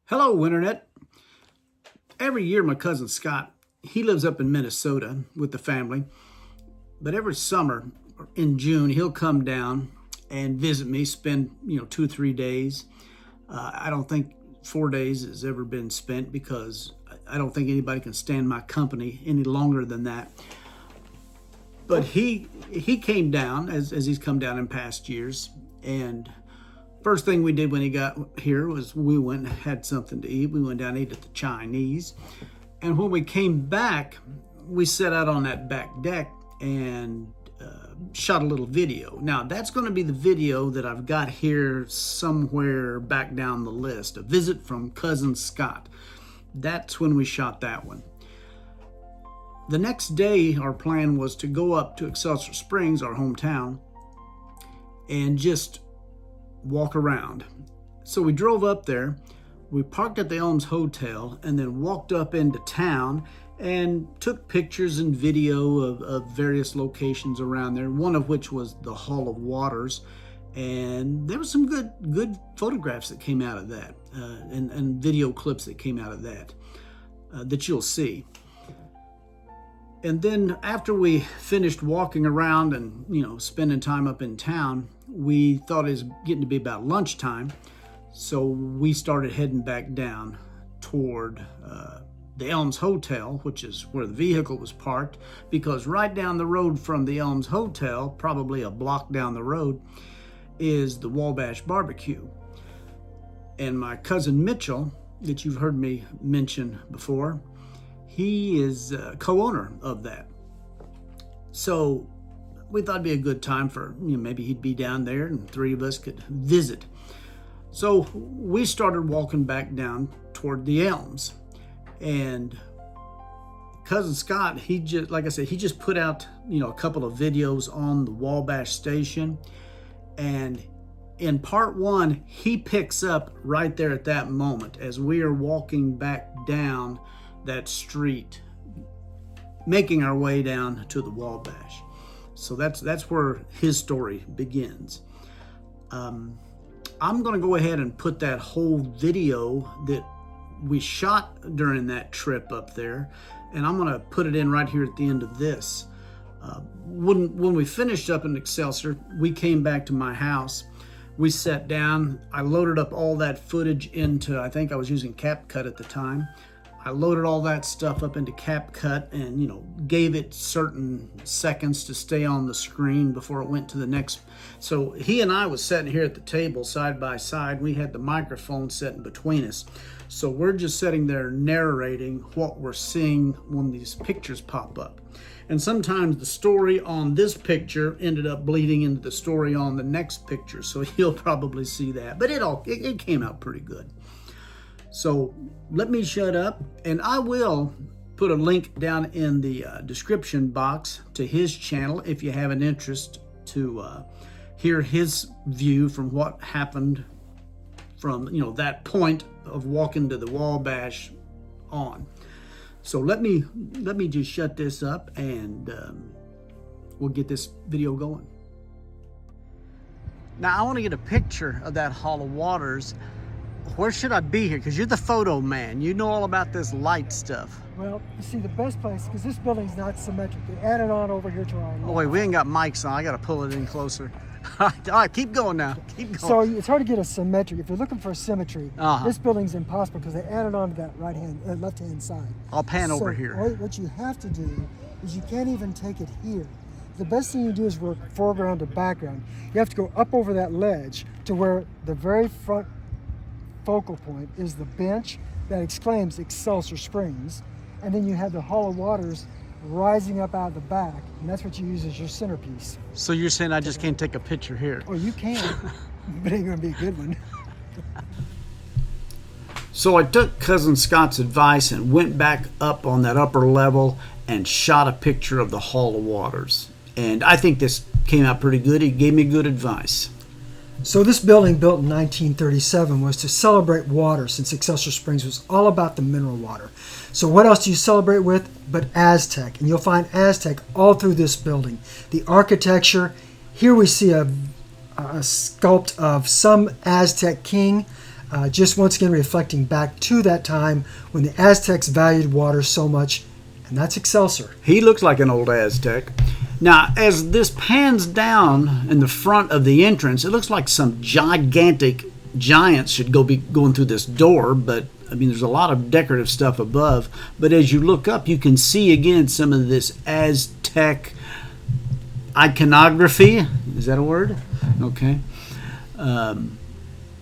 Hello, Internet. Every year, my cousin Scott, he lives up in Minnesota with the family, but every summer in June, he'll come down and visit me, spend, 2 or 3 days. I don't think 4 days has ever been spent because I don't think anybody can stand my company any longer than that. But he came down as he's come down in past years, and first thing we did when he got here was we went and had something to eat. We went down and ate at the Chinese. And when we came back, we sat out on that back deck and shot a little video. Now, that's going to be the video that I've got here somewhere back down the list. A visit from Cousin Scott. That's when we shot that one. The next day, our plan was to go up to Excelsior Springs, our hometown, and just walk around. So we drove up there, we parked at the Elms Hotel, and then walked up into town and took pictures and video of various locations around there, one of which was the Hall of Waters. And there was some good photographs that came out of that, and video clips that came out of that you'll see. And then after we finished walking around and, spending time up in town, we thought it was getting to be about lunchtime. So we started heading back down toward the Elms Hotel, which is where the vehicle was parked, because right down the road from the Elms Hotel, probably a block down the road, is the Wabash BBQ. And my cousin Mitchell, that you've heard me mention before, he is co-owner of that. So we thought it'd be a good time for, maybe he'd be down there and three of us could visit. So we started walking back down toward the Elms. And Cousin Scott, he just put out, a couple of videos on the Wabash station. And in part one, he picks up right there at that moment as we are walking back down that street, making our way down to the Wabash. So that's where his story begins. I'm going to go ahead and put that whole video that we shot during that trip up there, and I'm going to put it in right here at the end of this. When we finished up in Excelsior, we came back to my house. We sat down. I loaded up all that footage into, I think I was using CapCut at the time. I loaded all that stuff up into CapCut and, gave it certain seconds to stay on the screen before it went to the next. So he and I was sitting here at the table side by side. We had the microphone set in between us. So we're just sitting there narrating what we're seeing when these pictures pop up. And sometimes the story on this picture ended up bleeding into the story on the next picture. So you'll probably see that. But it came out pretty good. So let me shut up, and I will put a link down in the description box to his channel if you have an interest to hear his view from what happened from that point of walking to the Wabash on. So let me just shut this up, and we'll get this video going. Now I want to get a picture of that Hall of Waters. Where should I be here? Because you're the photo man. You know all about this light stuff. Well, you see, the best place, because this building's not symmetric. They added on over here to our left. Oh, wait, we ain't got mics on. I got to pull it in closer. All right, keep going now. Keep going. So it's hard to get a symmetric. If you're looking for symmetry, this building's impossible because they added on to that left-hand side. I'll pan over here. What you have to do is you can't even take it here. The best thing you do is work foreground to background. You have to go up over that ledge to where the very front focal point is the bench that exclaims Excelsior Springs, and then you have the Hall of Waters rising up out of the back, and that's what you use as your centerpiece. So you're saying I just can't take a picture here? Oh, you can, but it ain't gonna be a good one. So I took Cousin Scott's advice and went back up on that upper level and shot a picture of the Hall of Waters. And I think this came out pretty good. He gave me good advice. So this building, built in 1937, was to celebrate water, since Excelsior Springs was all about the mineral water. So what else do you celebrate with but Aztec? And you'll find Aztec all through this building. The architecture, here we see a sculpt of some Aztec king. just once again reflecting back to that time when the Aztecs valued water so much, and that's Excelsior. He looks like an old Aztec. Now, as this pans down in the front of the entrance, it looks like some gigantic giants should be going through this door, but I mean, there's a lot of decorative stuff above. But as you look up, you can see again some of this Aztec iconography. Is that a word? Okay. But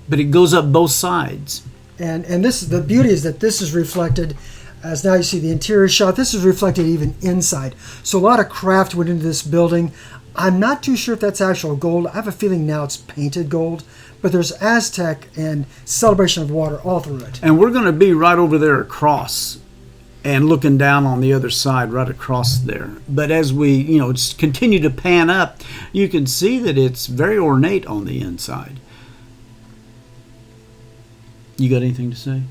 it goes up both sides. And this, the beauty is that this is reflected, as now you see the interior shot, this is reflected even inside. So a lot of craft went into this building. I'm not too sure if that's actual gold. I have a feeling now it's painted gold, but there's Aztec and celebration of water all through it. And we're going to be right over there across and looking down on the other side right across there. But as we, just continue to pan up, you can see that it's very ornate on the inside. You got anything to say?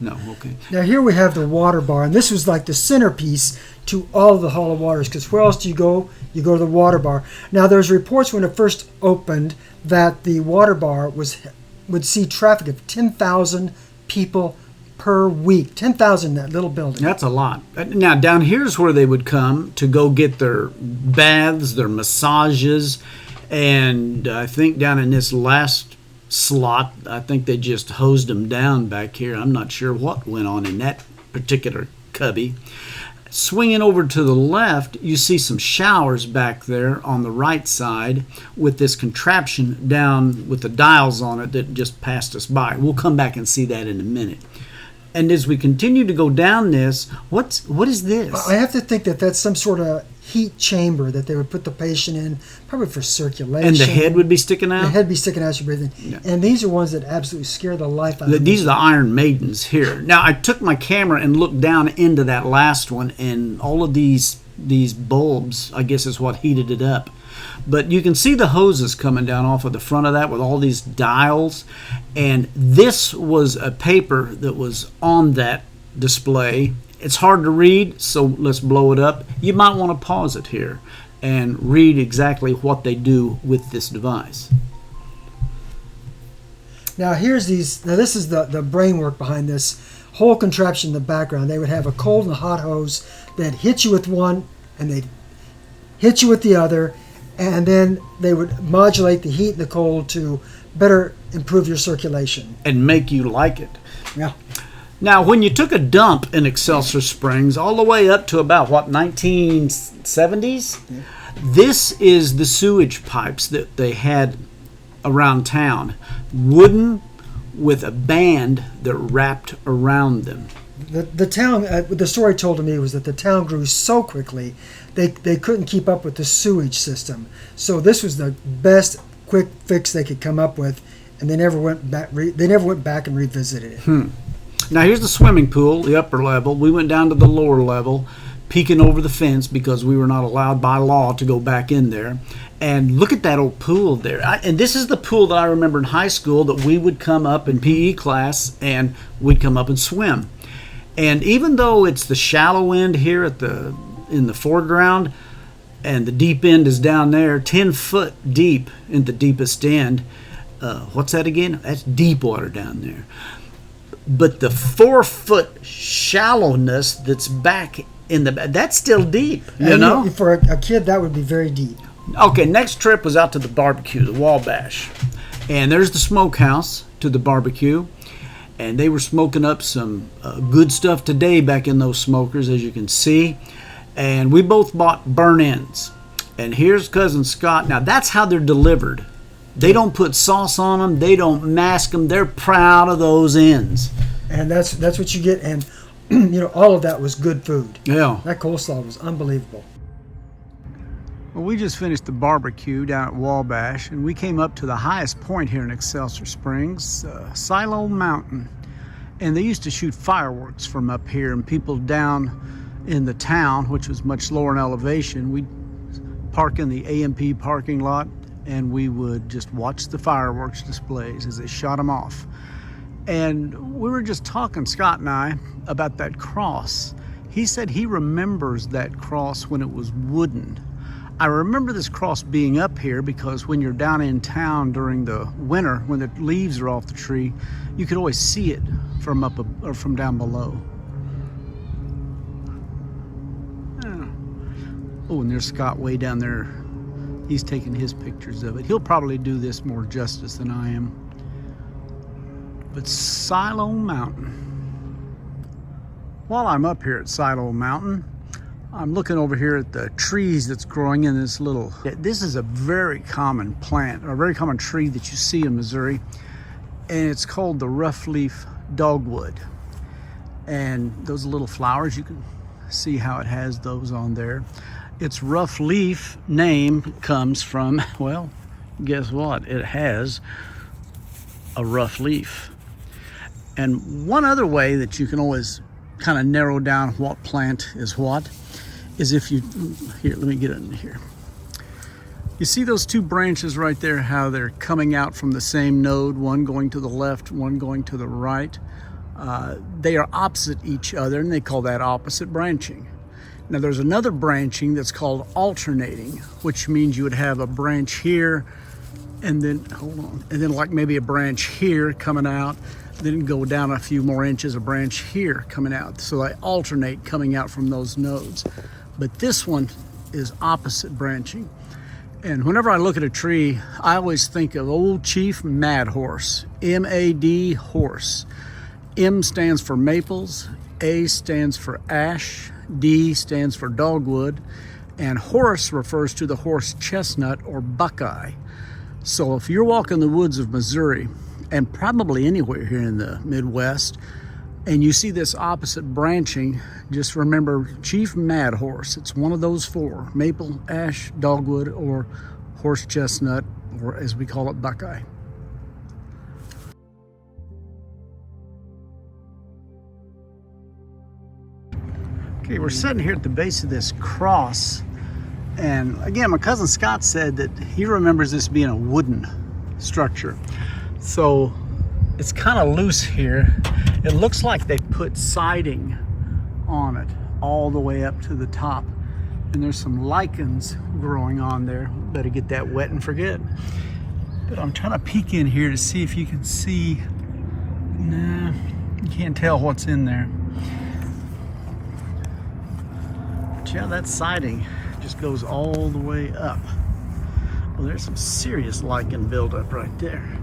No, okay. Now here we have the water bar, and this was like the centerpiece to all of the Hall of Waters, because where else do you go? You go to the water bar. Now there's reports when it first opened that the water bar would see traffic of 10,000 people per week. 10,000 in that little building. That's a lot. Now down here's where they would come to go get their baths, their massages, and I think down in this last slot, I think they just hosed them down back here. I'm not sure what went on in that particular cubby. Swinging over to the left, you see some showers back there on the right side with this contraption down with the dials on it that just passed us by. We'll come back and see that in a minute. And as we continue to go down this, what is this? I have to think that that's some sort of heat chamber that they would put the patient in, probably for circulation. And the head would be sticking out? The head be sticking out as you're breathing. Yeah. And these are ones that absolutely scare the life out of them. These are the Iron Maidens here. Now, I took my camera and looked down into that last one, and all of these bulbs, I guess, is what heated it up. But you can see the hoses coming down off of the front of that with all these dials. And this was a paper that was on that display. It's hard to read, so let's blow it up. You might want to pause it here and read exactly what they do with this device. Now here's these. Now this is the brainwork behind this whole contraption in the background. They would have a cold and hot hose that hit you with one, and they'd hit you with the other, and then they would modulate the heat and the cold to better improve your circulation and make you like it. Yeah. Now, when you took a dump in Excelsior Springs, all the way up to about, 1970s? Yeah. This is the sewage pipes that they had around town. Wooden with a band that wrapped around them. The town, the story told to me was that the town grew so quickly, they couldn't keep up with the sewage system. So this was the best quick fix they could come up with, and they never went back and revisited it. Now here's the swimming pool, the upper level. We went down to the lower level, peeking over the fence because we were not allowed by law to go back in there. And look at that old pool there. And this is the pool that I remember in high school that we would come up in PE class and we'd come up and swim. And even though it's the shallow end here in the foreground and the deep end is down there, 10 foot deep in the deepest end, what's that again? That's deep water down there. But the 4-foot shallowness that's back in that's still deep, you know? For a kid, that would be very deep. Okay, next trip was out to the barbecue, the Wabash. And there's the smokehouse to the barbecue. And they were smoking up some good stuff today back in those smokers, as you can see. And we both bought burn ends. And here's Cousin Scott. Now, that's how they're delivered. They don't put sauce on them. They don't mask them. They're proud of those ends. And that's what you get. And, all of that was good food. Yeah. That coleslaw was unbelievable. Well, we just finished the barbecue down at Wabash, and we came up to the highest point here in Excelsior Springs, Silo Mountain. And they used to shoot fireworks from up here, and people down in the town, which was much lower in elevation, we'd park in the AMP parking lot, and we would just watch the fireworks displays as they shot them off. And we were just talking, Scott and I, about that cross. He said he remembers that cross when it was wooden. I remember this cross being up here because when you're down in town during the winter, when the leaves are off the tree, you could always see it from up or from down below. Oh, and there's Scott way down there. He's taking his pictures of it. He'll probably do this more justice than I am. But Silo Mountain. While I'm up here at Silo Mountain, I'm looking over here at the trees that's growing in this little, this is a very common plant, or a very common tree that you see in Missouri, and it's called the rough leaf dogwood. And those little flowers, you can see how it has those on there. Its rough leaf name comes from, well, guess what? It has a rough leaf. And one other way that you can always kind of narrow down what plant is what is if you, here, let me get it in here. You see those two branches right there, how they're coming out from the same node, one going to the left, one going to the right. They are opposite each other, and they call that opposite branching. Now there's another branching that's called alternating, which means you would have a branch here, and then, hold on, and then like maybe a branch here coming out, then go down a few more inches, a branch here coming out. So they alternate coming out from those nodes. But this one is opposite branching. And whenever I look at a tree, I always think of Old Chief Mad Horse, M-A-D, horse. M stands for maples, A stands for ash, D stands for dogwood, and horse refers to the horse chestnut or buckeye. So if you're walking the woods of Missouri, and probably anywhere here in the Midwest, and you see this opposite branching, just remember Chief Mad Horse. It's one of those four: maple, ash, dogwood, or horse chestnut, or as we call it, buckeye. Okay, we're sitting here at the base of this cross, and again, my cousin Scott said that he remembers this being a wooden structure. So it's kind of loose here. It looks like they put siding on it all the way up to the top. And there's some lichens growing on there. Better get that wet and forget. But I'm trying to peek in here to see if you can see. Nah, you can't tell what's in there. But yeah, that siding just goes all the way up. Well, there's some serious lichen buildup right there.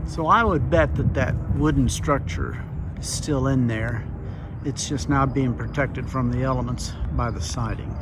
So I would bet that that wooden structure is still in there. It's just now being protected from the elements by the siding.